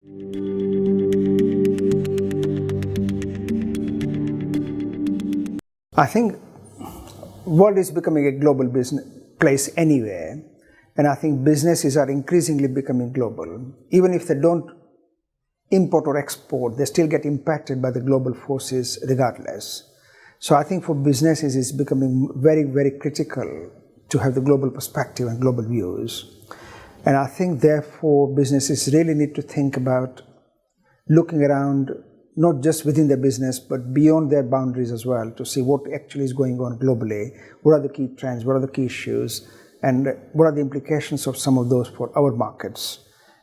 I think world is becoming a global business place anyway, and I think businesses are increasingly becoming global. Even if they don't import or export, they still get impacted by the global forces regardless. So I think for businesses it's becoming very, very critical to have the global perspective and global views. And I think therefore businesses really need to think about looking around not just within their business, but beyond their boundaries as well, to see what actually is going on globally, what are the key trends, what are the key issues, and what are the implications of some of those for our markets,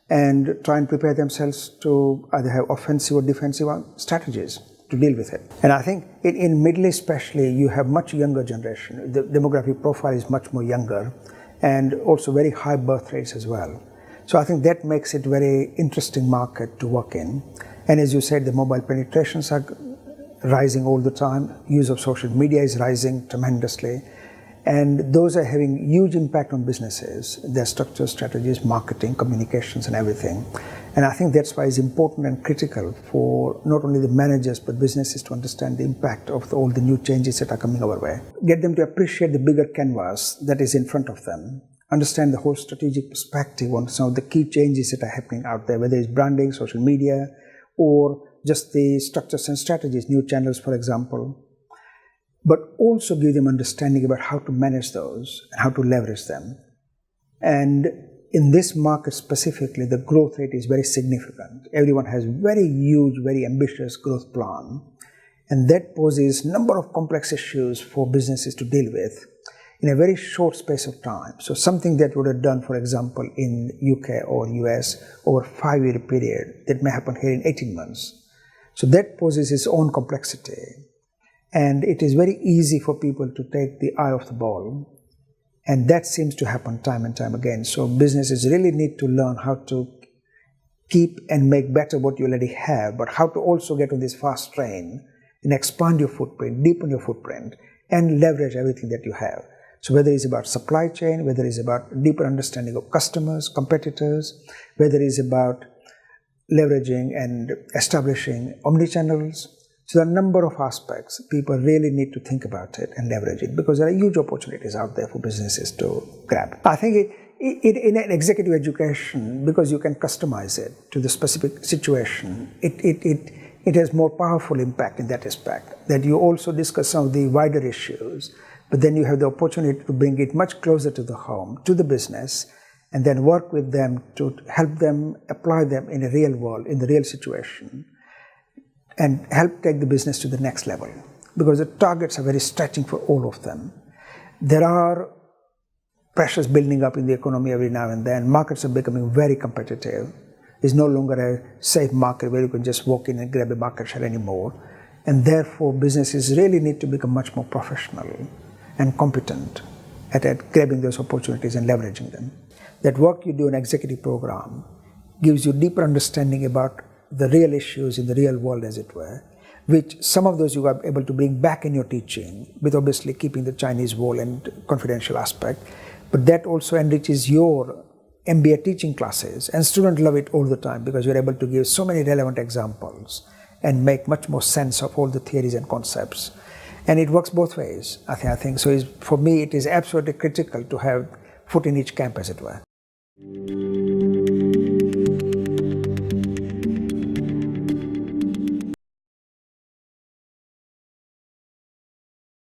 and try and prepare themselves to either have offensive or defensive strategies to deal with it. And I think in Middle East especially, you have much younger generation. The demographic profile is much more younger, and also very high birth rates as well. So I think that makes it a very interesting market to work in. And as you said, the mobile penetrations are rising all the time. Use of social media is rising tremendously. And those are having huge impact on businesses, their structures, strategies, marketing, communications, and everything. And I think that's why it's important and critical for not only the managers, but businesses to understand the impact of all the new changes that are coming our way. Get them to appreciate the bigger canvas that is in front of them. Understand the whole strategic perspective on some of the key changes that are happening out there, whether it's branding, social media, or just the structures and strategies, new channels, for example. But also give them understanding about how to manage those and how to leverage them. And in this market specifically, the growth rate is very significant. Everyone has very huge, very ambitious growth plan. And that poses a number of complex issues for businesses to deal with in a very short space of time. So something that would have done, for example, in UK or US over a 5-year period, that may happen here in 18 months. So that poses its own complexity. And it is very easy for people to take the eye off the ball. And that seems to happen time and time again. So businesses really need to learn how to keep and make better what you already have, but how to also get on this fast train and expand your footprint, deepen your footprint, and leverage everything that you have. So whether it's about supply chain, whether it's about deeper understanding of customers, competitors, whether it's about leveraging and establishing omnichannels. So there are a number of aspects. People really need to think about it and leverage it, because there are huge opportunities out there for businesses to grab. I think in an executive education, because you can customize it to the specific situation, it has more powerful impact in that aspect, that you also discuss some of the wider issues, but then you have the opportunity to bring it much closer to the home, to the business, and then work with them to help them apply them in a real world, in the real situation, and help take the business to the next level. Because the targets are very stretching for all of them. There are pressures building up in the economy every now and then. Markets are becoming very competitive. It's no longer a safe market where you can just walk in and grab a market share anymore. And therefore, businesses really need to become much more professional and competent at grabbing those opportunities and leveraging them. That work you do in executive program gives you deeper understanding about the real issues in the real world, as it were, which some of those you are able to bring back in your teaching, with obviously keeping the Chinese wall and confidential aspect. But that also enriches your MBA teaching classes, and students love it all the time because you're able to give so many relevant examples and make much more sense of all the theories and concepts. And it works both ways, I think. So for me, it is absolutely critical to have foot in each camp, as it were.